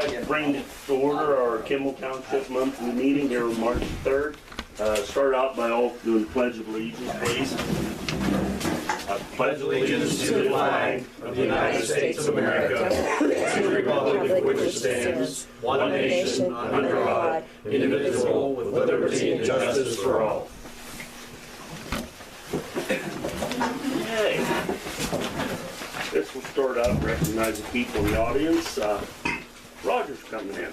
like to bring to order our Kimmel Township monthly meeting here on March 3rd. Start out by all doing the Pledge of Allegiance, please. I pledge allegiance to the flag of the United States of America, and to the republic which stands, one nation, under God, indivisible, with liberty and justice for all. Okay. This will start out recognizing people in the audience. Roger's coming in.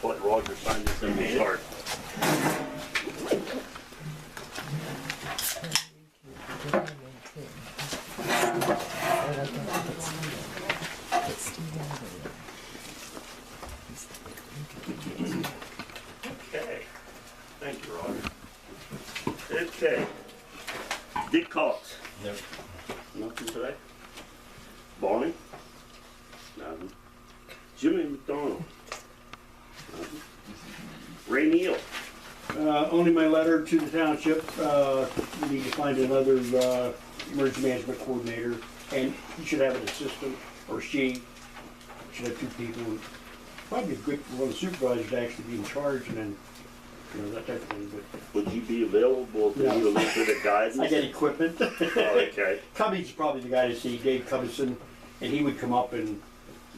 Let Roger sign this and we start. Okay. Thank you, Roger. Okay. Dick Cox. Nope. Nothing today? Barney? Nothing. Jimmy McDonald? Nothing. Ray Neal? Only my letter to the township. We need to find another emergency management coordinator, and he should have an assistant, or she should have two people. Probably good for one of the supervisors to actually be in charge, and then, you know, that type of thing. But Would you be available if you need a little bit of guidance? I get equipment. Oh, okay. Cubby's probably the guy to see, Dave Cubbison, and he would come up and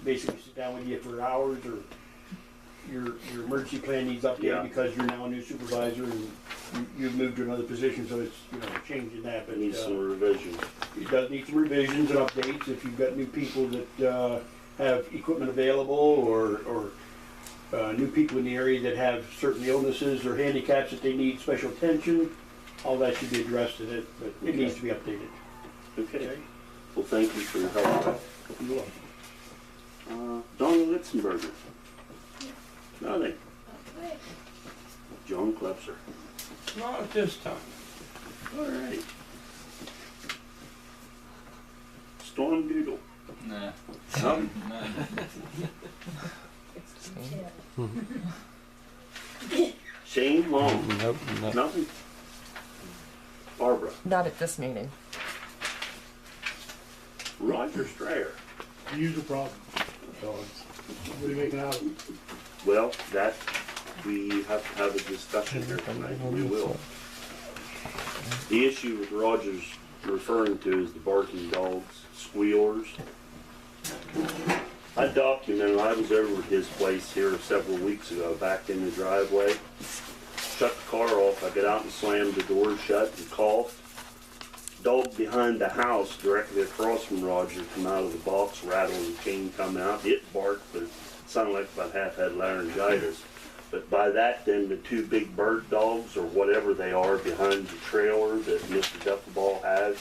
basically sit down with you for hours, or your emergency plan needs updated Yeah. because you're now a new supervisor and you've moved to another position, so it's, you know, changing that. But Need some revision. it does need some revisions and updates if you've got new people that have equipment available, or new people in the area that have certain illnesses or handicaps that they need special attention. All that should be addressed in it, but it needs to be updated. Okay. Well, thank you for your help. You're welcome. Donna Litzenberger? Nothing. John Klepser? Not at this time. All right. Storm Doodle? Nah. Nothing. Shane Long? Nope, nope. Nothing. Barbara? Not at this meeting. Roger Strayer? Usual problem. Dogs. What are you making out of them? Well, that, we have to have a discussion here tonight, and we will. The issue with Roger's referring to is the barking dogs, squealers. I documented, I was over at his place here several weeks ago, back in the driveway. Shut the car off, I got out and slammed the door shut and coughed. Dog behind the house directly across from Roger come out of the box, rattle and chain come out. It barked, but it sounded like about half had laryngitis. But by that then the two big bird dogs, or whatever they are, behind the trailer that Mr. Duffleball has,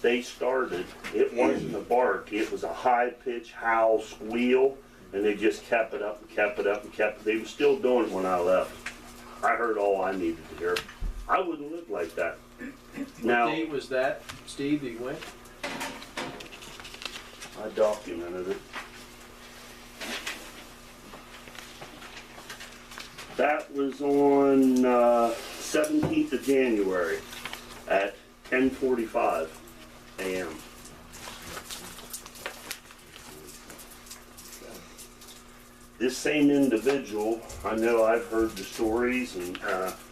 they started, it wasn't a bark, it was a high-pitched howl, squeal, and they just kept it up and kept it up and kept it. They were still doing it when I left. I heard all I needed to hear. I wouldn't live like that. Now, What date was that, Steve, that you went? I documented it. That was on 17th of January at 10:45 a.m. This same individual, I know I've heard the stories, and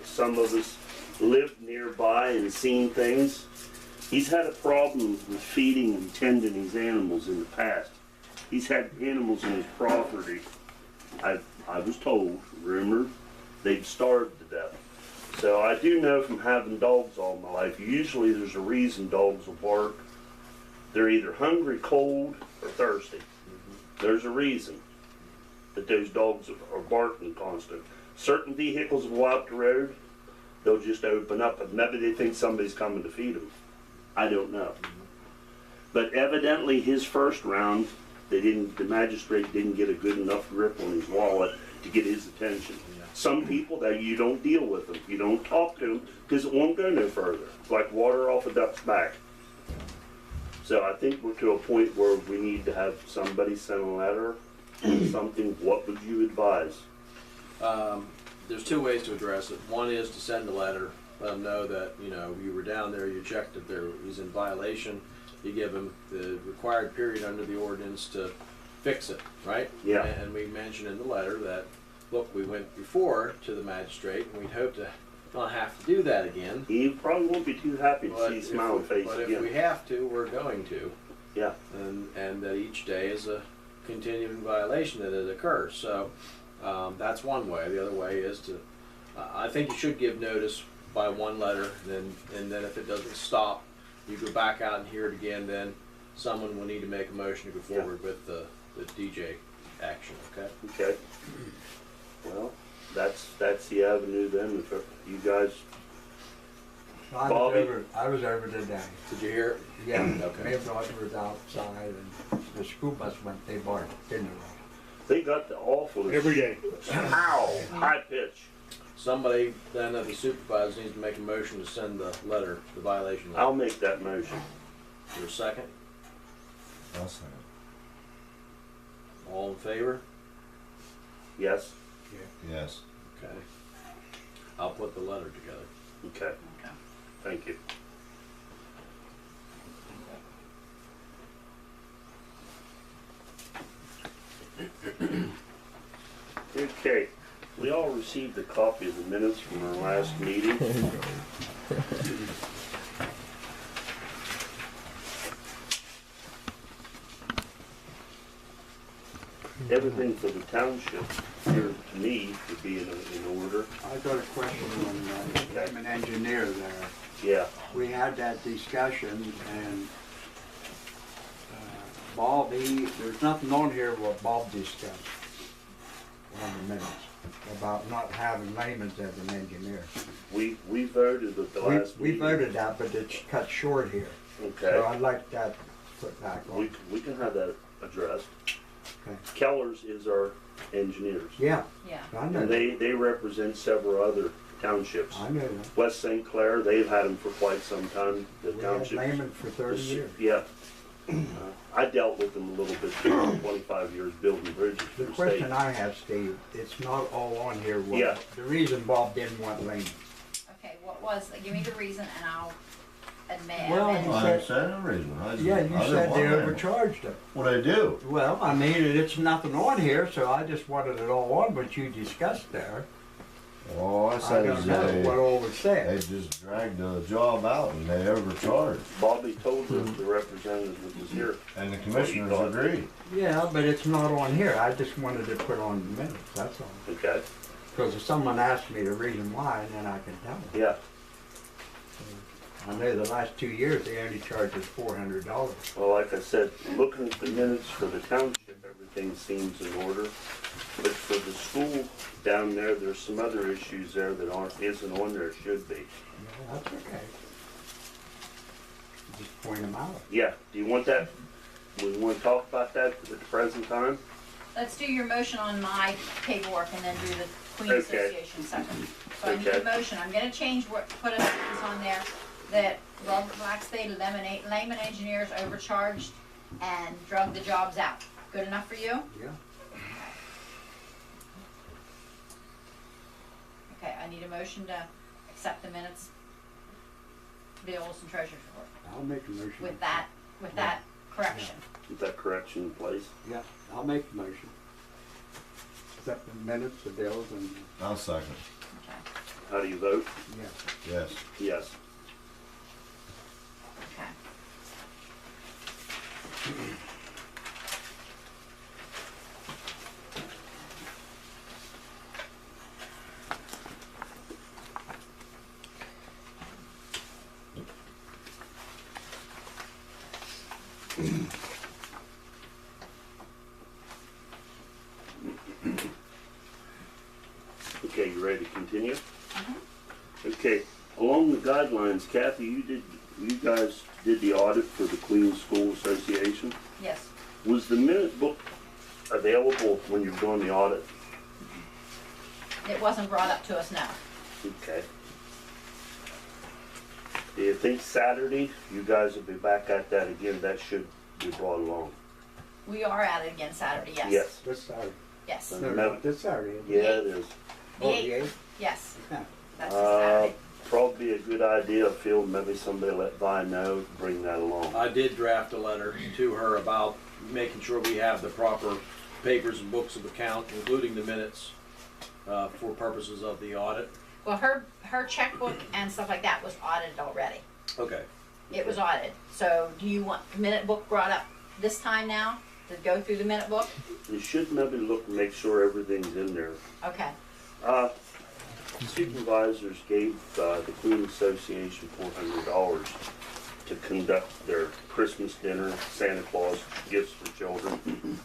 some of us lived nearby and seen things. He's had a problem with feeding and tending his animals in the past. He's had animals in his property. I was told, rumored, they've starved to death. So I do know from having dogs all my life, usually there's a reason dogs will bark. They're either hungry, cold, or thirsty. There's a reason that those dogs are barking constant. Certain vehicles will go out the road, they'll just open up, and maybe they think somebody's coming to feed them. I don't know. But evidently his first round, the magistrate didn't get a good enough grip on his wallet to get his attention. Some people, that you don't deal with them, you don't talk to them, because it won't go no further. It's like water off a duck's back. So I think we're to a point where we need to have somebody send a letter, something. What would you advise? There's two ways to address it. One is to send a letter, let them know that, you know, you were down there, you checked if he's in violation. You give him the required period under the ordinance to fix it, right? Yeah. And we mentioned in the letter that, look, we went before to the magistrate, and we'd hope to not have to do that again. He probably won't be too happy to But see if smiling we- face But if we again. have to, we're going to. Yeah, And that each day is a continuing violation that it occurs. So that's one way. The other way is to, I think you should give notice by one letter, and then if it doesn't stop, you go back out and hear it again, then someone will need to make a motion to go Yeah. forward with the DJ action, okay? okay. Well, that's the avenue then, if you guys, Bobby? I was over today. Did you hear it? Yeah, Okay. my daughter was outside and the school bus went, they barked, didn't they? they got the awful. Every day. Ow, high pitch. Somebody then of the supervisors needs to make a motion to send the letter, the violation letter. I'll make that motion. For a second? I'll say All in favor? Yes, yes. Okay. I'll put the letter together. okay, thank you. Okay, we all received a copy of the minutes from our last meeting. Everything for the township here to me would be in order. I got a question on, I'm an engineer there. Yeah, We had that discussion and Bob, there's nothing on here what Bob discussed on the minutes about not having laymen as an engineer. we voted at the last We meeting. voted that, but it's cut short here. So Okay, I'd like that put back on. we can have that addressed. Okay. Keller's is our engineers. Yeah, Yeah. I know And that. they represent several other townships. I know that. West St. Clair, they've had them for quite some time, the We had township. laymen for 30 years. Yeah. I dealt with them a little bit, for 25 years building bridges for The the state. question I have, Steve, it's not all on here. Yeah. The reason Bob didn't want laymen. Okay, what was, give me the reason and I'll admit. Well, and- you I said- didn't say no reason. I just, Yeah, I you didn't said want they them. overcharged them. What I do? Well, I mean, it's nothing on here, so I just wanted it all on what you discussed there. All I I said don't is know what all was they said. just dragged the job out and they overcharged. Bobby told the representative that was here. And the commissioners agreed. Yeah, but it's not on here. I just wanted to put on the minutes, that's all. Okay, Because if someone asks me the reason why, then I can tell them. yeah. I know the last 2 years, they only charged us $400. Well, like I said, looking at the minutes for the township, everything seems in order. But for the school down there, there's some other issues there that isn't on there, should be. Yeah, that's okay. Just point them out. Yeah, do you want that? We want to talk about that at the present time? Let's do your motion on my paperwork and then do the Queen Okay. Association second. So I need Okay. a motion, I'm gonna change what, put a sentence on there that Robert Black stated layman engineers overcharged and drug the jobs out. Good enough for you? Yeah. Okay, I need a motion to accept the minutes, bills and treasurer's report I'll make a motion. with that correction. Is that correction in place? Yeah, I'll make the motion. Accept the minutes, the bills, and, I'll second. Okay, How do you vote? yeah. Yes. Yes. okay. Okay, you ready to continue? Okay, along the guidelines, Kathy, you guys did the audit for the Queens School Association. Yes, Was the minute book available when you were doing the audit? it wasn't brought up to us now. Okay. Do you think Saturday, you guys will be back at that again? That should be brought along. We are at it again Saturday, yes. Yes. This Saturday. Yes. Uh, No, No. not this Saturday. is it? Yeah, it is. The Oh, eighth. the eighth? Yes, Yeah. that's this Saturday. Probably a good idea, Phil, maybe somebody let Vi know, bring that along. I did draft a letter to her about making sure we have the proper papers and books of account, including the minutes, for purposes of the audit. Well, her checkbook and stuff like that was audited already. Okay. It was audited. So do you want the minute book brought up this time now to go through the minute book? You should maybe look and make sure everything's in there. Okay. Supervisors gave the Queen Association $400 to conduct their Christmas dinner, Santa Claus gifts for children.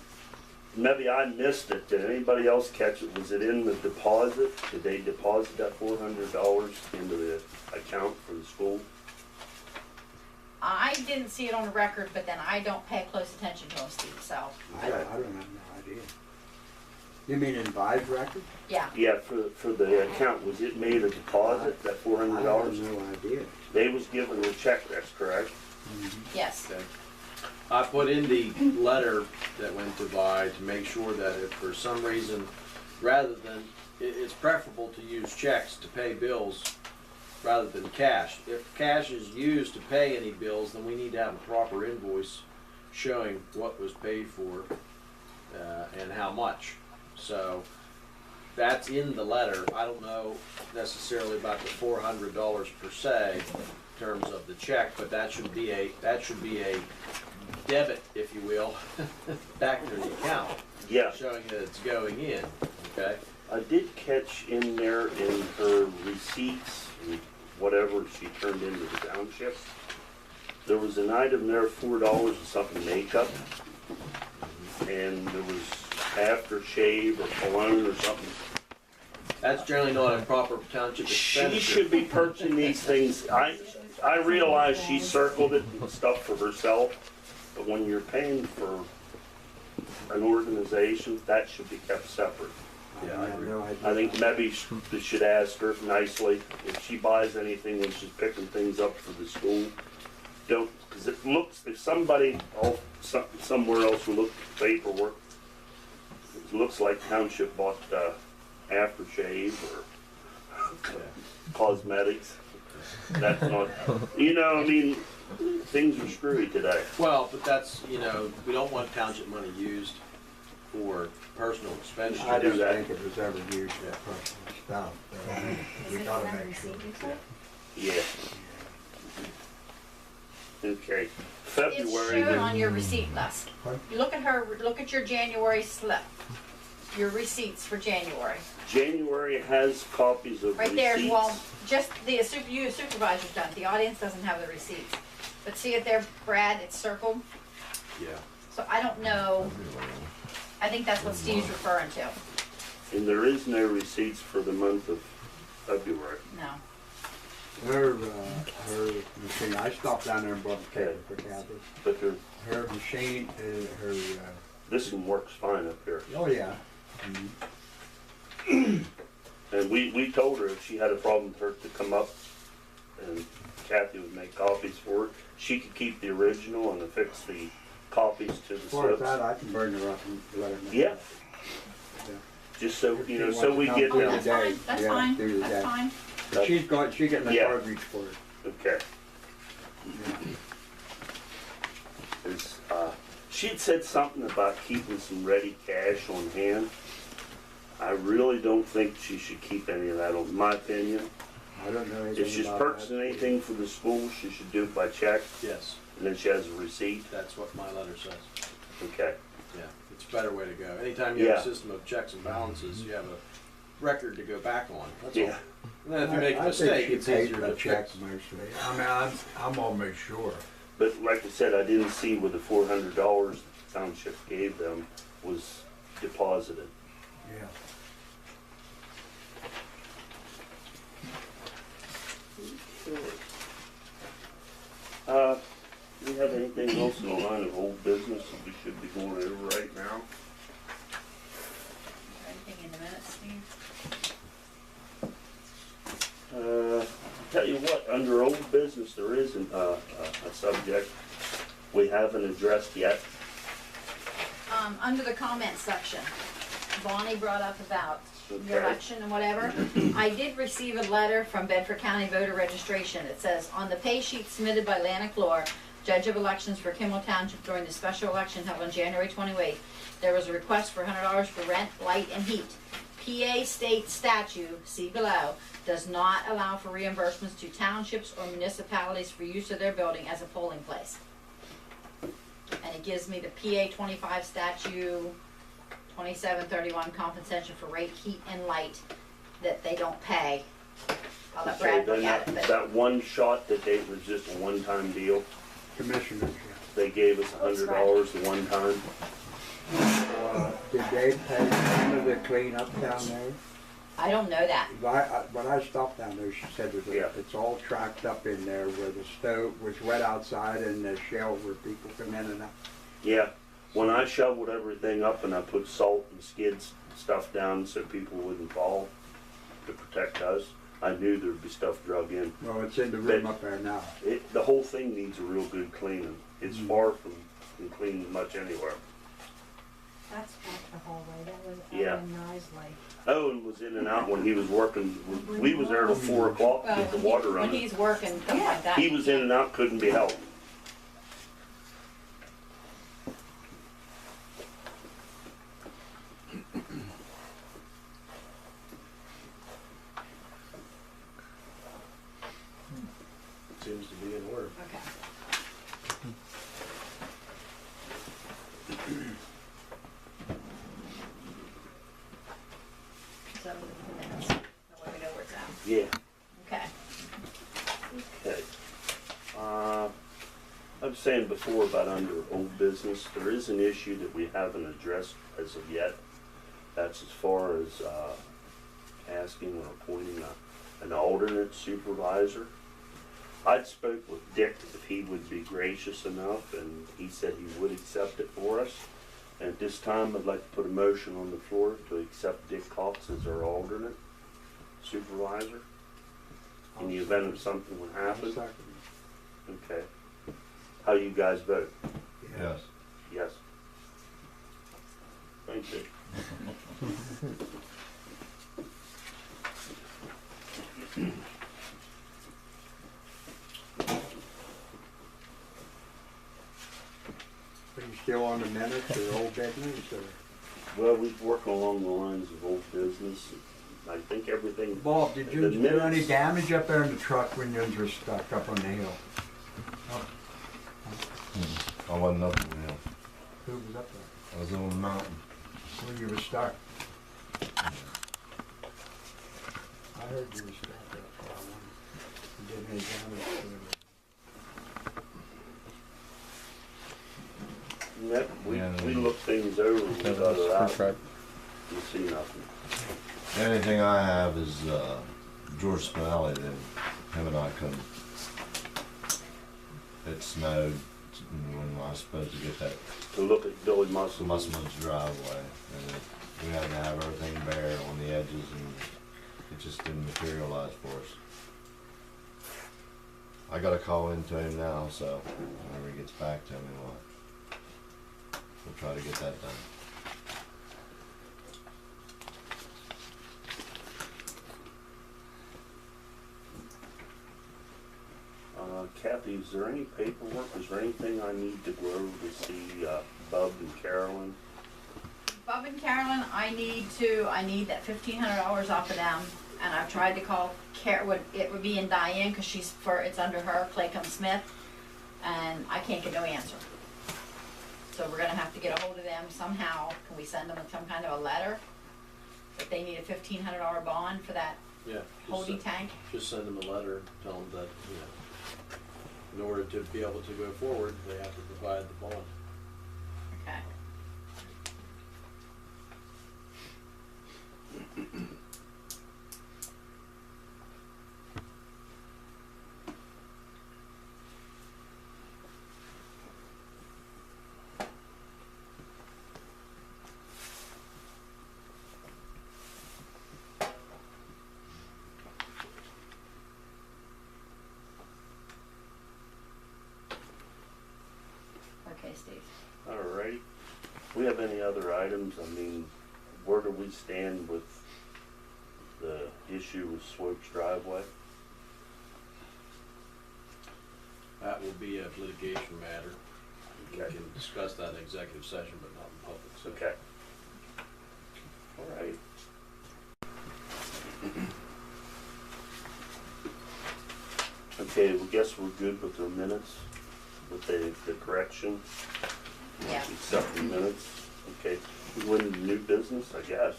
Maybe I missed it. Did anybody else catch it? Was it in the deposit? Did they deposit that $400 into the account for the school? I didn't see it on the record, but then I don't pay close attention to them, Steve, so. I don't have no idea. You mean in Vi's record? Yeah. Yeah, for the account, was it made a deposit, that I have $400? no idea. They was given a check, that's correct? Yes. Okay. I put in the letter that went to Vi to make sure that if for some reason, rather than, it's preferable to use checks to pay bills rather than cash. If cash is used to pay any bills, then we need to have a proper invoice showing what was paid for and how much. So that's in the letter. I don't know necessarily about the $400 per se in terms of the check, but that should be a debit, if you will, back to the account, Yeah. showing that it's going in. Okay. I did catch in there in her receipts, and whatever she turned into the township, there was an item there, $4 or something makeup, and there was aftershave or cologne or something. That's generally not a proper township She expenditure. should be purchasing these things. I realize she circled it and stuff for herself, but when you're paying for an organization, that should be kept separate. Yeah, I have agree. no idea. I think maybe we should ask her nicely, if she buys anything when she's picking things up for the school, don't, because it looks, if somebody somewhere else who looked at the paperwork, it looks like township bought aftershave or cosmetics. That's not, I mean, things are screwy today. Well, but that's, we don't want township money used for personal expenditure. I do don't that. think it was ever used for personal stuff. Is We it gotta on make receipt sure. before? Yeah. Okay. It's February. shown on your receipt list. You look at your January slip, your receipts for January. January has copies of Right there, receipts. well, just the you supervisor's done, the audience doesn't have the receipts. But see it there, Brad, it's circled, Yeah. so I don't know, I think that's what Steve's referring to. And there is no receipts for the month of February. No. Her machine, I stopped down there and bought a cable for Kathy. But there, Her machine, this one works fine up here. oh yeah. And we told her if she had a problem with her to come up and Kathy would make copies for her. She could keep the original and affix the copies to the As far as slips. that, I can burn her up and let her make Yeah. copies. Just so, If she so wants we to get come Oh, through them. that's fine, that's Yeah, fine, do the that's day. fine. But she's getting a Yeah. cartridge for it. Okay. She'd said something about keeping some ready cash on hand. I really don't think she should keep any of that, in my opinion. I don't know anything If she's about purchasing that. anything for the school, she should do it by check, Yes, and then she has a receipt. that's what my letter says. Okay. Yeah, it's a better way to go. Anytime you have Yeah. a system of checks and balances, you have a record to go back on. That's all. Yeah. And then if you make a I mistake, think it's she pays easier for to the checks fix. mostly. I mean, I'm almost sure. But like I said, I didn't see where the $400 the township gave them was deposited. Yeah. Do we have anything else in the line of old business that we should be going over right now? Anything in the minutes, Steve? Tell you what, under old business, there isn't a subject we haven't addressed yet. Under the comment section, Bonnie brought up about Okay. the election and whatever. I did receive a letter from Bedford County Voter Registration. It says, on the pay sheet submitted by Lana Clore, judge of elections for Kimmel Township during the special election held on January 28th. There was a request for $100 for rent, light, and heat. PA state statute, see below, does not allow for reimbursements to townships or municipalities for use of their building as a polling place. And it gives me the PA 25 statute, 2731 compensation for rate, heat, and light that they don't pay. I'll let So Brad then look at it, but that one shot that they was just a one-time deal. Commissioners, yeah. They gave us $100 the one time. Did they pay some of the cleanup down there? I don't know that. When I stopped down there, she said that Yeah. it's all tracked up in there where the stove was wet outside and the shell where people come in and out. Yeah, when I shoveled everything up and I put salt and skids stuff down so people wouldn't fall to protect us, I knew there'd be stuff drug in. Well, it's in the room up there now. The whole thing needs a real good cleaning. It's far from clean much anywhere. That's back the hallway, that was Yeah. Owen Nisley. Owen was in and out when he was working. We was there till 4 o'clock to Well, get the water when running. he's working, stuff like that. He was in and out, couldn't be helped. Seems to be in order. Okay. So, minutes. That way we know where it's at. Yeah. Okay. Okay. I was saying before about under old business, there is an issue that we haven't addressed as of yet. That's as far as asking or appointing an alternate supervisor. I'd spoke with Dick if he would be gracious enough, and he said he would accept it for us. And at this time, I'd like to put a motion on the floor to accept Dick Cox as our alternate supervisor in the event of something would happen. Okay. How you guys vote? Yes. Yes. Thank you. Are you still on the minutes or old business or? Well, we're working along the lines of old business. I think everything. Bob, did you The do minutes- any damage up there in the truck when you were stuck up on the hill? I wasn't up in the Who was up there? I was on the mountain. When you were stuck? I heard you were stuck there for a while. You did any damage to it? Yep, we Yeah. looked things over. We got it out. You see nothing. The only thing I have is George Spinelli that him and I couldn't. It snowed when I was supposed to get that To look at Billy Musselman's. Musselman's driveway, and we had to have everything bare on the edges, and it just didn't materialize for us. I got a call into him now, so whenever he gets back to me, we'll try to get that done. Kathy, is there any paperwork? Is there anything I need to go over to see Bub and Carolyn? Bob and Carolyn, I need that $1,500 off of them, and I've tried to call it would be in Diane, cause it's under her, Claycomb Smith, and I can't get no answer. So we're gonna have to get a hold of them somehow. Can we send them some kind of a letter? If they need a $1,500 bond for that Yeah. just holding send- tank? Just send them a letter, and tell them that, in order to be able to go forward, they have to provide the bond. Okay. Okay, Steve. All right. We have any other items? I mean, where do we stand with the issue with Swope's driveway? That will be a litigation matter. We Okay. can discuss that in executive session, but not in public session. Okay. All right. Okay, well, guess we're good with the minutes, with the correction, Yeah. accept the minutes. Okay, we went into new business, I guess.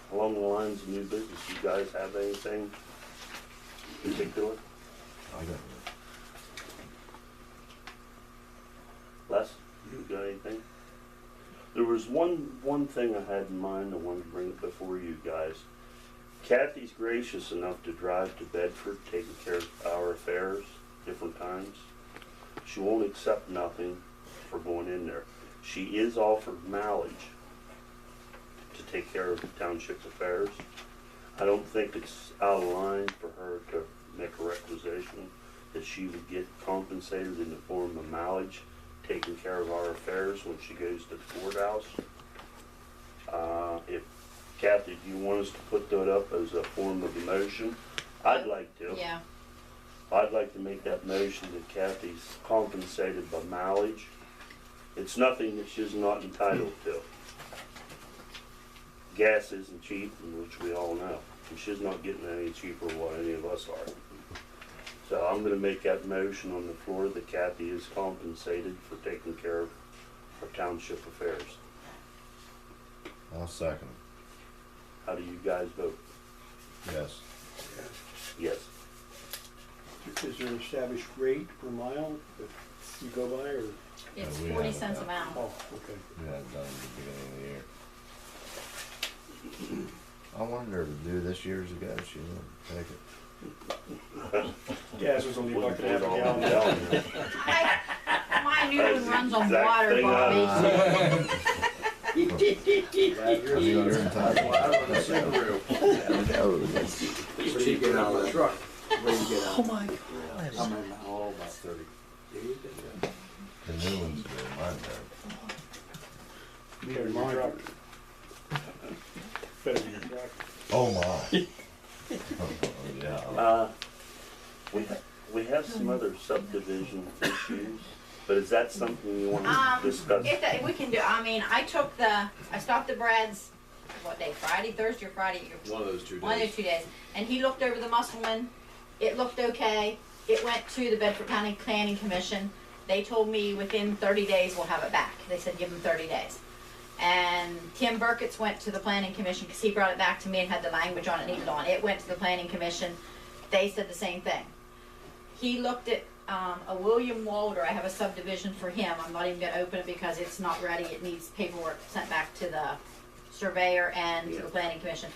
Along the lines of new business, you guys have anything in particular? I got Les, you got anything? There was one thing I had in mind I wanted to bring it before you guys. Kathy's gracious enough to drive to Bedford, taking care of our affairs different times. She won't accept nothing for going in there. She is offered mileage to take care of the township's affairs. I don't think it's out of line for her to make a requisition that she would get compensated in the form of mileage, taking care of our affairs when she goes to the courthouse. If Kathy, do you want us to put that up as a form of a motion? I'd like to. Yeah, I'd like to make that motion that Kathy's compensated by mileage. It's nothing that she's not entitled to. Gas isn't cheap, which we all know, and she's not getting any cheaper than what any of us are. So I'm gonna make that motion on the floor that Kathy is compensated for taking care of our township affairs. I'll second. How do you guys vote? Yes. Yes. Is there an established rate per mile that you go by, or? it's we 40 have cents a that. mile. Oh, okay. We had it done at the beginning of the year. I wanted her to do this years ago. She didn't take it. Gas was only a buck and a half a Wouldn't gallon. put it on My new one runs on Exact water, thing Bobby. I mean, you're entitled. What do you get out of the truck? What do you get out? Oh my God. How many miles? Oh, about 30. The new ones do, mine don't. Better than your truck. Better than your truck. Oh my. Oh, yeah. We have some other subdivision issues, but is that something you want to discuss? We can do, I stopped at Brad's, what day, Friday, Thursday or Friday? One of those 2 days. One of those 2 days. And he looked over the Musselman. It looked okay. It went to the Bedford County Planning Commission. They told me within 30 days we'll have it back. They said give them 30 days. And Tim Burkett's went to the Planning Commission because he brought it back to me and had the language on it needed on. It went to the Planning Commission. They said the same thing. He looked at a William Walder. I have a subdivision for him. I'm not even going to open it because it's not ready. It needs paperwork sent back to the surveyor and to the Planning Commission.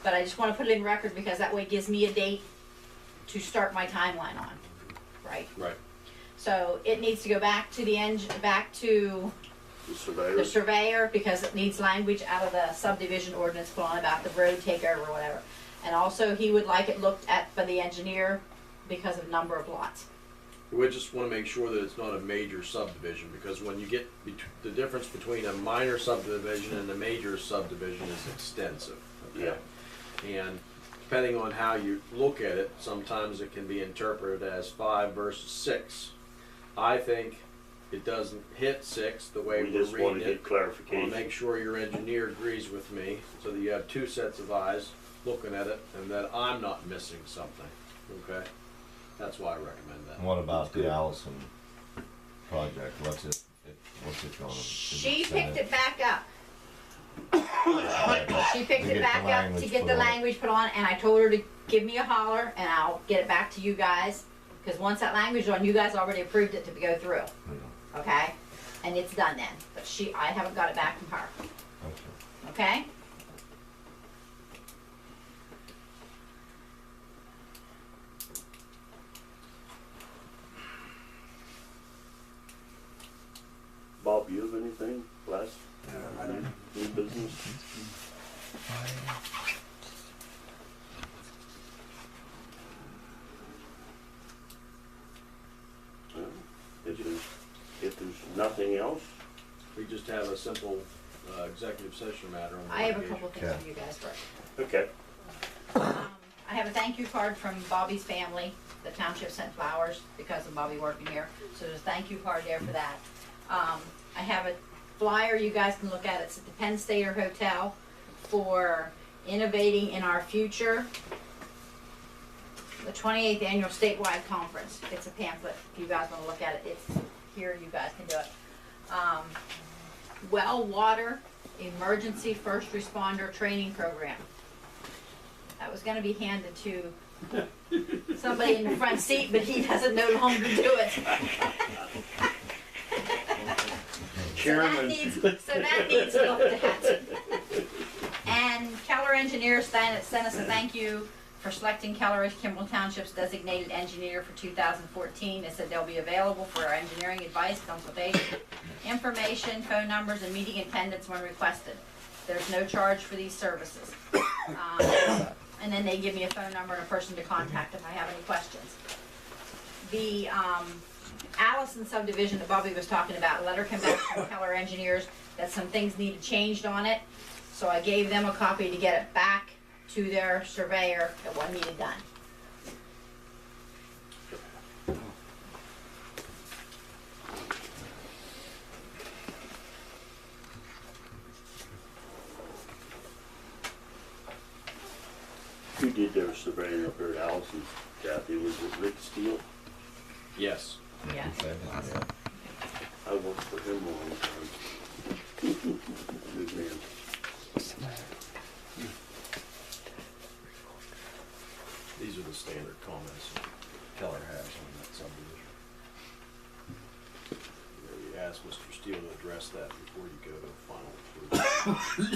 But I just want to put it in record because that way it gives me a date to start my timeline on, right? Right. So it needs to go back to back to The surveyor? the surveyor because it needs language out of the subdivision ordinance put on about the road takeover or whatever. And also he would like it looked at by the engineer because of number of lots. We just want to make sure that it's not a major subdivision, because when you get the difference between a minor subdivision and a major subdivision is extensive. Okay? And depending on how you look at it, sometimes it can be interpreted as 5 versus 6. I think it doesn't hit 6 the way We we're just want reading to it. get I clarification. want to make sure your engineer agrees with me, so that you have 2 sets of eyes looking at it, and that I'm not missing something, okay? That's why I recommend that. And what about the Allison project? What's it going to? She picked it back up. She picked To it get back the up to language get put the on it. language put on, and I told her to give me a holler, and I'll get it back to you guys. Because once that language is on, you guys already approved it to go through, okay? And it's done then. But I haven't got it back from her, Okay. okay? Bob, you have anything last? I don't. New business? Well, if there's nothing else, We just have a simple executive session matter on the I have a litigation. couple things for you guys first. okay. I have a thank you card from Bobby's family. The township sent flowers because of Bobby working here, so there's a thank you card there for that. I have a flyer you guys can look at. It's at the Penn Stater Hotel for innovating in our future. The 28th annual statewide conference. It's a pamphlet. If you guys want to look at it, it's here. You guys can do it. Well water emergency first responder training program. That was going to be handed to somebody in the front seat, but he doesn't no longer do it. Chairman. So that needs looked at. And Keller Engineers sent us a thank you for selecting Keller as Kimmel Township's designated engineer for 2014. They said they'll be available for our engineering advice, consultation, information, phone numbers, and meeting attendance when requested. There's no charge for these services. And then they give me a phone number and a person to contact if I have any questions. The Allison subdivision that Bobby was talking about, a letter came back from Keller Engineers that some things needed changed on it. So I gave them a copy to get it back to their surveyor at what needed done. Who did their surveying up there at Allison's, Kathy? Was it Rick Steele? Yes. Yeah. Yeah. I worked for him a long time. Good man. These are the standard comments that Keller has on that subdivision. You ask Mr. Steele to address that before you go to final approval.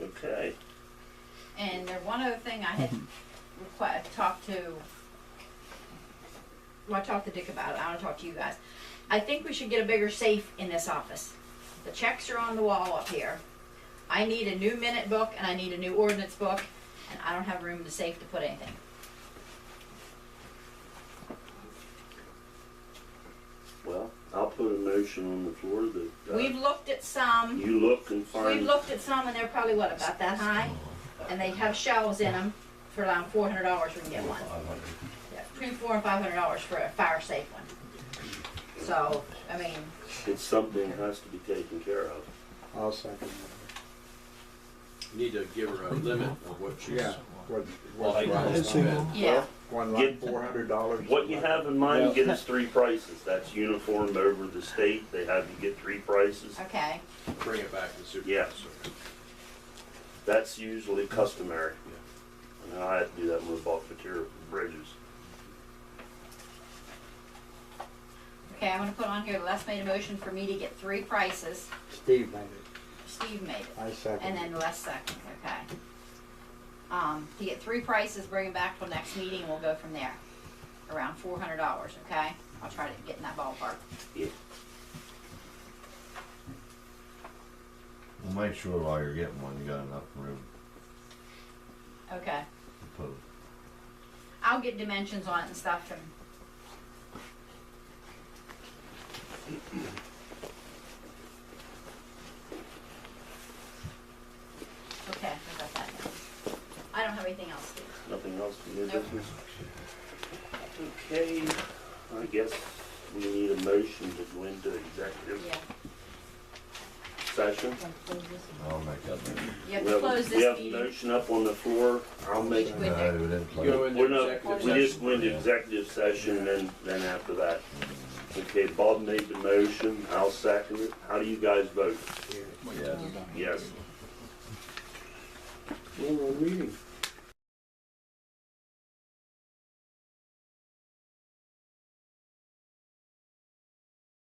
Okay. And there one other thing I had talked to Dick about it. I want to talk to you guys. I think we should get a bigger safe in this office. The checks are on the wall up here. I need a new minute book and I need a new ordinance book, and I don't have room in the safe to put anything. Well, I'll put a motion on the floor that We've looked at some. you look and We've find. looked at some, and they're probably what, about that high, and they have shelves in them for around $400. We can get one. Yeah, between $400 and $500 for a fire safe one. So, I mean, It's something that has to be taken care of. I'll second that. You need to give her a limit of what she's. Yeah, what, Like, what's yeah. one Get- like $400? What you have in mind, get us 3 prices. That's uniform over the state. They have you get 3 prices. Okay. Bring it back to the Yeah. supervisor. That's usually customary. And I had to do that when we bought material for bridges. Okay, I'm gonna put on here, Les made a motion for me to get 3 prices. Steve made it. Steve made it. I second And it. then Les second, okay. To get 3 prices, bring them back till next meeting, and we'll go from there. Around $400, okay? I'll try to get in that ballpark. Yeah. Well, make sure while you're getting one, you got enough room Okay. to put. I'll get dimensions on it and stuff, and okay, I got that now. I don't have anything else, Steve. Nothing else to do Nope. business? Okay, I guess we need a motion to go into executive Yeah. session. I'll make that motion. You have We to have, close we have this a meeting. motion up on the floor. I'll make, Wait there. No, we didn't play. Go into we're not, executive we just session. went into executive session and then after that. Okay, Bob made the motion, I'll second it. How do you guys vote? Yes. Yes. Well, we're meeting.